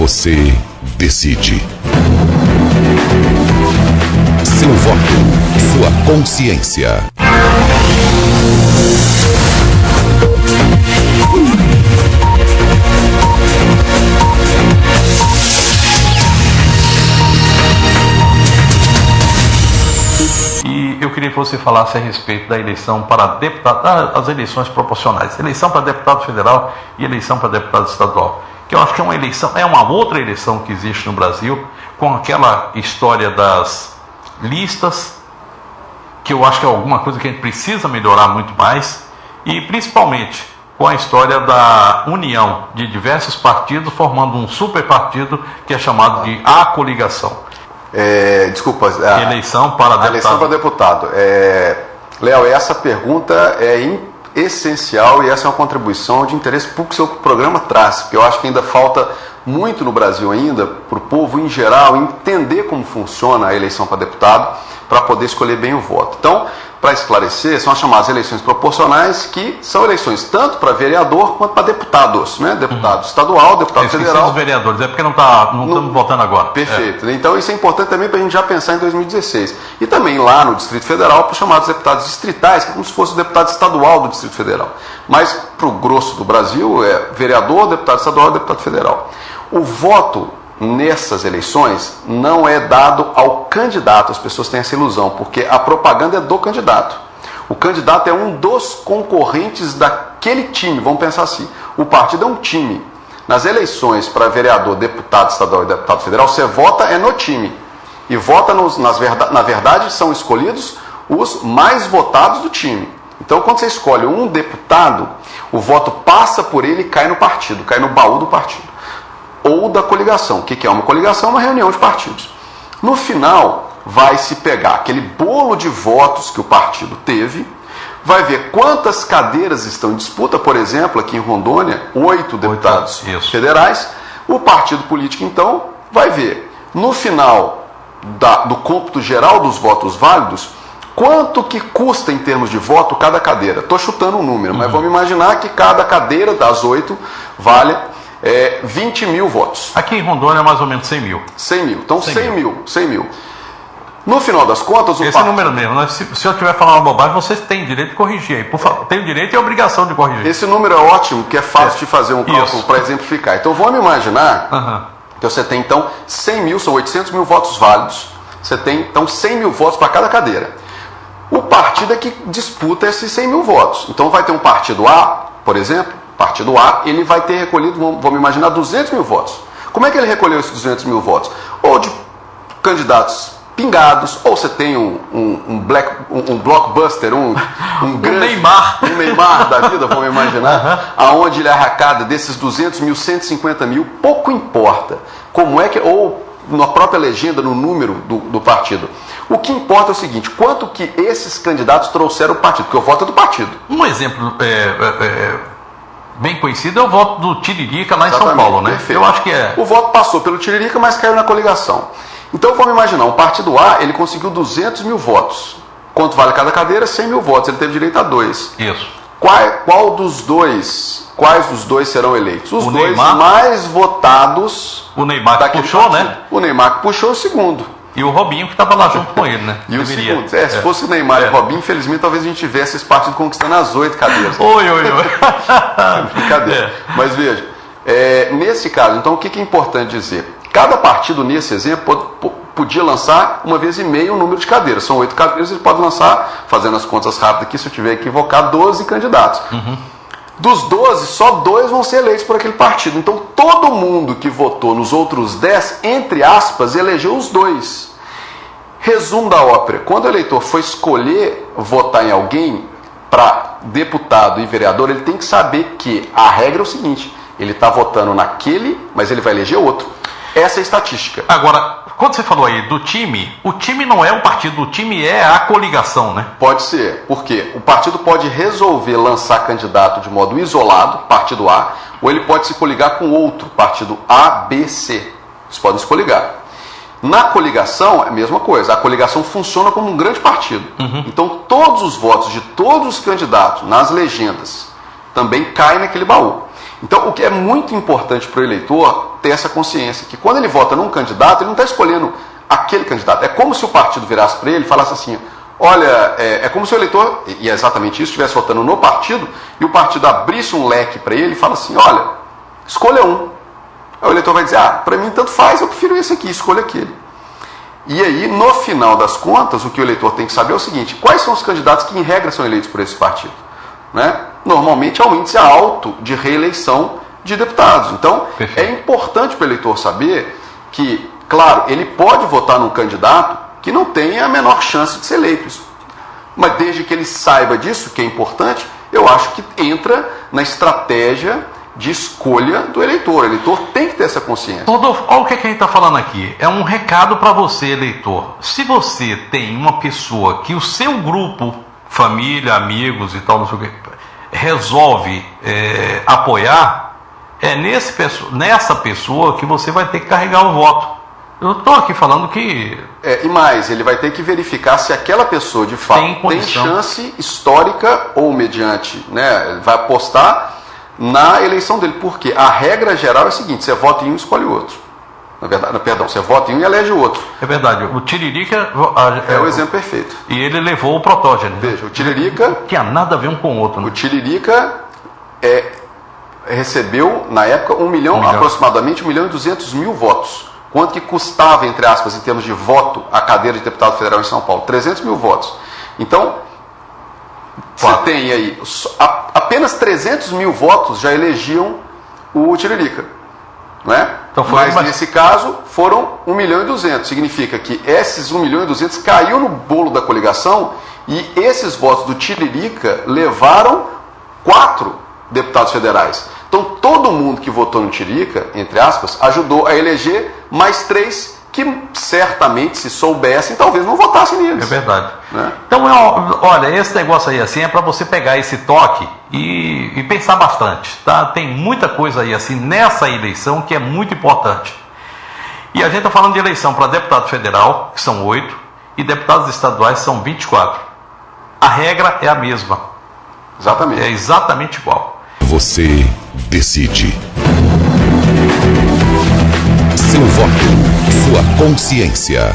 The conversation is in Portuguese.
Você decide. Seu voto, sua consciência. E eu queria que você falasse a respeito da eleição para deputado, as eleições proporcionais, eleição para deputado federal e eleição para deputado estadual, que eu acho que é uma eleição, é uma outra eleição que existe no Brasil, com aquela história das listas, que eu acho que é alguma coisa que a gente precisa melhorar muito mais, e principalmente com a história da união de diversos partidos formando um super partido que é chamado de A Coligação. Eleição para deputado. Léo, essa pergunta é essencial e essa é uma contribuição de interesse público que o seu programa traz, porque eu acho que ainda falta muito no Brasil ainda, para o povo em geral, entender como funciona a eleição para deputado, para poder escolher bem o voto. Então, para esclarecer, são as chamadas eleições proporcionais, que são eleições tanto para vereador quanto para deputados, né? Deputado estadual, deputado federal. Os vereadores, é porque não estamos votando agora. Perfeito. Então isso é importante também para a gente já pensar em 2016. E também lá no Distrito Federal, para os chamados deputados distritais, que é como se fosse o deputado estadual do Distrito Federal. Mas para o grosso do Brasil é vereador, deputado estadual e deputado federal. O voto nessas eleições não é dado ao candidato, as pessoas têm essa ilusão, porque a propaganda é do candidato. O candidato é um dos concorrentes daquele time, vamos pensar assim. O partido é um time. Nas eleições para vereador, deputado estadual e deputado federal, você vota no time. E vota, na verdade, são escolhidos os mais votados do time. Então, quando você escolhe um deputado, o voto passa por ele e cai no partido, cai no baú do partido. Ou da coligação. O que é uma coligação? Uma reunião de partidos. No final, vai se pegar aquele bolo de votos que o partido teve, vai ver quantas cadeiras estão em disputa, por exemplo, aqui em Rondônia, 8 deputados federais. O partido político, então, vai ver, no final do cômputo geral dos votos válidos, quanto que custa em termos de voto cada cadeira. Estou chutando um número, mas vamos imaginar que cada cadeira das 8 vale 20 mil votos. Aqui em Rondônia é mais ou menos 100 mil. 100 mil. Então 100 mil. No final das contas, esse número mesmo, né? Se eu estiver falando uma bobagem, vocês têm direito de corrigir aí. Por favor, tem o direito e a obrigação de corrigir. Esse número é ótimo, que é fácil de fazer um cálculo para exemplificar. Então vamos imaginar que você tem então 100 mil, são 800 mil votos válidos. Você tem então 100 mil votos para cada cadeira. O partido é que disputa esses 100 mil votos. Então vai ter um partido A, por exemplo. Partido A, ele vai ter recolhido, vamos imaginar, 200 mil votos. Como é que ele recolheu esses 200 mil votos? Ou de candidatos pingados, ou você tem um blockbuster, um grande Neymar da vida, vamos imaginar, aonde ele arrecada desses 200 mil, 150 mil, pouco importa. Como é que, ou na própria legenda, no número do partido. O que importa é o seguinte, quanto que esses candidatos trouxeram o partido, porque o voto é do partido. Um exemplo bem conhecido é o voto do Tiririca lá em São Paulo, né? Perfeito. Eu acho que é. O voto passou pelo Tiririca, mas caiu na coligação. Então vamos imaginar, o partido A, ele conseguiu 200 mil votos. Quanto vale cada cadeira? 100 mil votos. Ele teve direito a 2. Isso. Quais dos dois serão eleitos? Os dois Neymar, mais votados. O Neymar que puxou, partido, né? O Neymar que puxou o segundo. E o Robinho que estava lá junto com ele, né? E o segundo. Se fosse o Neymar e o Robinho, infelizmente, talvez a gente tivesse esse partido conquistando as 8 cadeiras. Oi. Brincadeira. Mas veja, nesse caso, então o que é importante dizer? Cada partido, nesse exemplo, podia lançar uma vez e meia um número de cadeiras. São 8 cadeiras, ele pode lançar, fazendo as contas rápidas aqui, se eu tiver equivocado, 12 candidatos. Dos 12, só 2 vão ser eleitos por aquele partido. Então, todo mundo que votou nos outros 10, entre aspas, elegeu os 2. Resumo da ópera. Quando o eleitor for escolher votar em alguém para deputado e vereador, ele tem que saber que a regra é o seguinte, ele está votando naquele, mas ele vai eleger outro. Essa é a estatística. Agora, quando você falou aí do time, o time não é um partido, o time é a coligação, né? Pode ser, porque o partido pode resolver lançar candidato de modo isolado, partido A, ou ele pode se coligar com outro, partido A, B, C. Eles podem se coligar. Na coligação é a mesma coisa, a coligação funciona como um grande partido. Então todos os votos de todos os candidatos nas legendas também caem naquele baú. Então, o que é muito importante para o eleitor ter essa consciência, que quando ele vota num candidato, ele não está escolhendo aquele candidato. É como se o partido virasse para ele e falasse assim, olha, é como se o eleitor, e é exatamente isso, estivesse votando no partido, e o partido abrisse um leque para ele e fala assim, olha, escolha um. Aí o eleitor vai dizer, para mim tanto faz, eu prefiro esse aqui, escolha aquele. E aí, no final das contas, o que o eleitor tem que saber é o seguinte, quais são os candidatos que em regra são eleitos por esse partido? Né? Normalmente é um índice alto de reeleição de deputados. Então, Perfeito. É importante para o eleitor saber que, claro, ele pode votar num candidato que não tenha a menor chance de ser eleito. Mas desde que ele saiba disso, que é importante, eu acho que entra na estratégia de escolha do eleitor. O eleitor tem que ter essa consciência. Rodolfo, olha o que a gente está falando aqui. É um recado para você, eleitor. Se você tem uma pessoa que o seu grupo, família, amigos e tal, não sei o que, resolve apoiar, é nessa pessoa que você vai ter que carregar o voto. Eu estou aqui falando que... E mais, ele vai ter que verificar se aquela pessoa, de fato, tem chance histórica ou mediante, né, vai apostar na eleição dele. Porque a regra geral é a seguinte, você vota em um, escolhe o outro. Na verdade, perdão, você vota em um e elege o outro. É verdade, o Tiririca... É o exemplo perfeito. E ele levou o protógeno. Veja, o Tiririca... Não tinha nada a ver um com o outro. Né? O Tiririca recebeu, na época, aproximadamente 1.200.000 votos. Quanto que custava, entre aspas, em termos de voto, a cadeira de deputado federal em São Paulo? 300.000 votos. Então, você tem aí, apenas 300.000 votos já elegiam o Tiririca. Não é? Então mas nesse caso foram 1.200.000. Significa que esses 1.200.000 caiu no bolo da coligação e esses votos do Tiririca levaram 4 deputados federais. Então todo mundo que votou no Tiririca, entre aspas, ajudou a eleger mais 3 que certamente, se soubessem, talvez não votassem neles. É verdade. Né? Então, olha, esse negócio aí assim é para você pegar esse toque e pensar bastante. Tá? Tem muita coisa aí assim nessa eleição que é muito importante. E a gente está falando de eleição para deputado federal, que são 8, e deputados estaduais são 24. A regra é a mesma. Exatamente. É exatamente igual. Você decide. Seu voto, sua consciência.